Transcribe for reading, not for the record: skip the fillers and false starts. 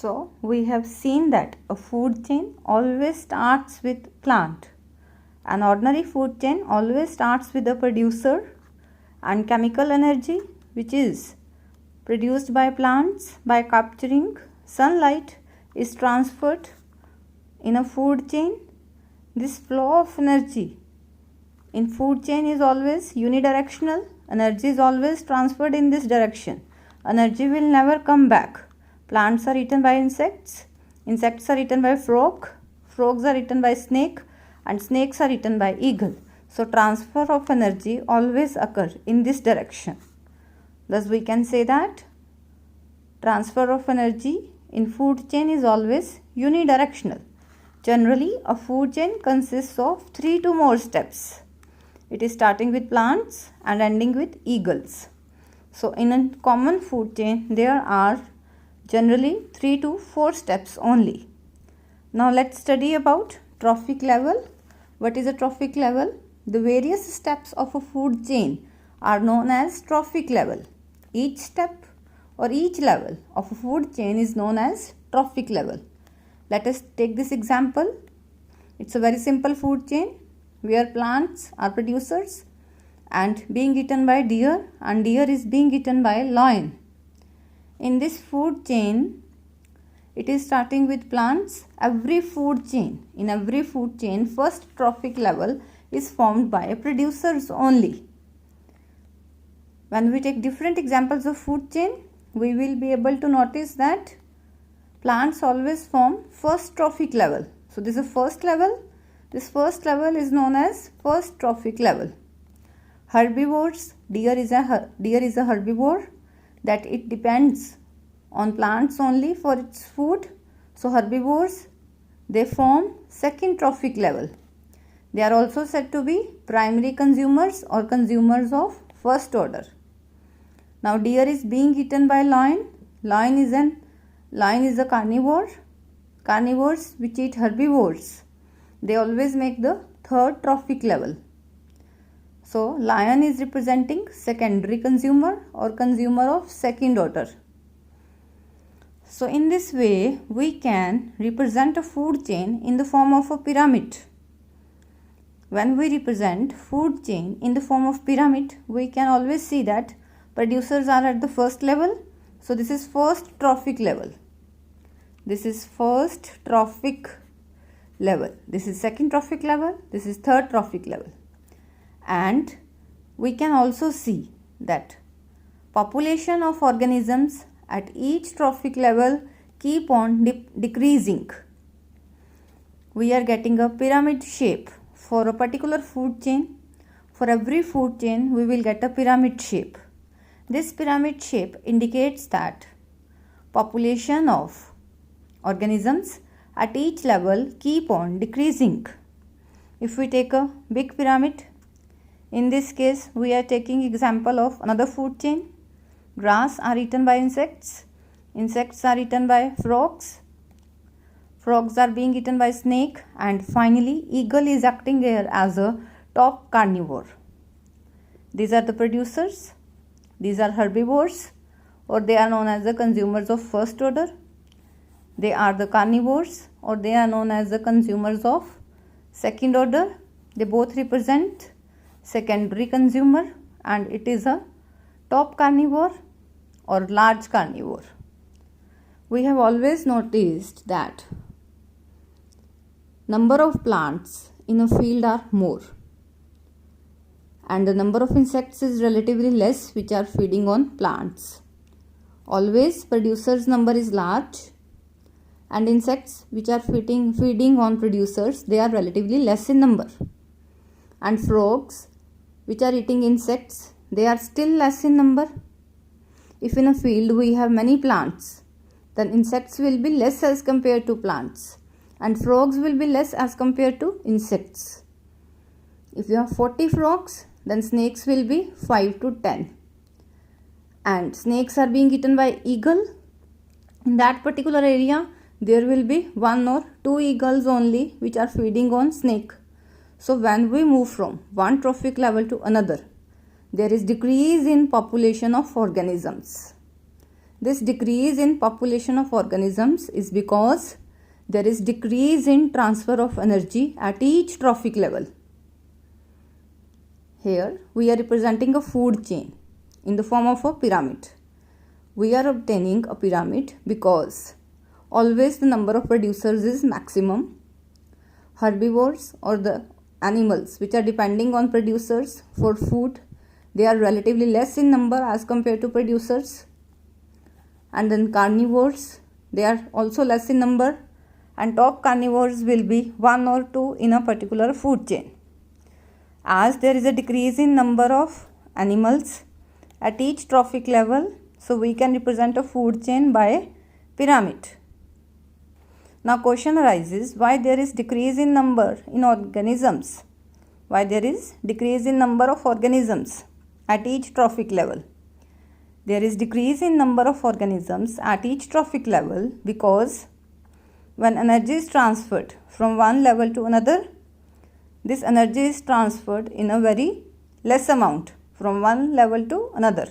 So we have seen that a food chain always starts with plant. An ordinary food chain always starts with a producer, and chemical energy, which is produced by plants by capturing sunlight, is transferred in a food chain. This flow of energy in food chain is always unidirectional. Energy is always transferred in this direction. Energy will never come back. Plants are eaten by insects. Insects are eaten by frog. Frogs are eaten by snake, and snakes are eaten by eagle. So transfer of energy always occurs in this direction. Thus we can say that transfer of energy in food chain is always unidirectional. Generally, a food chain consists of 3 to more steps. It is starting with plants and ending with eagles. So in a common food chain, there are generally 3 to 4 steps only. Now let's study about trophic level. What is a trophic level? The various steps of a food chain are known as trophic level. Each step or each level of a food chain is known as trophic level. Let us take this example. It's a very simple food chain where plants are producers and being eaten by deer, and deer is being eaten by lion. In this food chain, it is starting with plants. In every food chain, first trophic level is formed by producers only. When we take different examples of food chain, we will be able to notice that plants always form first trophic level. So this is first level. This first level is known as first trophic level. Herbivores, deer is a herbivore, that it depends on plants only for its food. So herbivores, they form second trophic level. They are also said to be primary consumers or consumers of first order. Now deer is being eaten by lion. Lion is a carnivore. Carnivores which eat herbivores, they always make the third trophic level. So lion is representing secondary consumer or consumer of second order. So in this way, we can represent a food chain in the form of a pyramid. When we represent food chain in the form of pyramid, we can always see that producers are at the first level. So this is first trophic level. This is first trophic level. This is second trophic level. This is third trophic level. And we can also see that population of organisms at each trophic level keep on decreasing. We are getting a pyramid shape for a particular food chain. For every food chain, we will get a pyramid shape. This pyramid shape indicates that population of organisms at each level keep on decreasing. If we take a big pyramid, in this case we are taking example of another food chain. Grass are eaten by insects. Insects are eaten by frogs. Frogs are being eaten by snake, and finally eagle is acting here as a top carnivore. These are the producers. These are herbivores, or they are known as the consumers of first order. They are the carnivores, or they are known as the consumers of second order. They both represent secondary consumer, and it is a top carnivore or large carnivore. We have always noticed that number of plants in a field are more, and the number of insects is relatively less which are feeding on plants. Always producers number is large, and insects which are feeding on producers, they are relatively less in number. And frogs which are eating insects, they are still less in number. If in a field we have many plants, then insects will be less as compared to plants, and frogs will be less as compared to insects. If you have 40 frogs, then snakes will be 5 to 10. And snakes are being eaten by eagle. In that particular area, there will be 1 or 2 eagles only which are feeding on snake. So when we move from one trophic level to another, there is decrease in population of organisms. This decrease in population of organisms is because there is decrease in transfer of energy at each trophic level. Here we are representing a food chain in the form of a pyramid. We are obtaining a pyramid because always the number of producers is maximum. Herbivores or the animals which are depending on producers for food, they are relatively less in number as compared to producers. And then carnivores, they are also less in number, and top carnivores will be 1 or 2 in a particular food chain. As there is a decrease in number of animals at each trophic level, so we can represent a food chain by a pyramid. Now question arises, why there is decrease in number in organisms? Why there is decrease in number of organisms at each trophic level? There is decrease in number of organisms at each trophic level because when energy is transferred from one level to another, this energy is transferred in a very less amount from one level to another.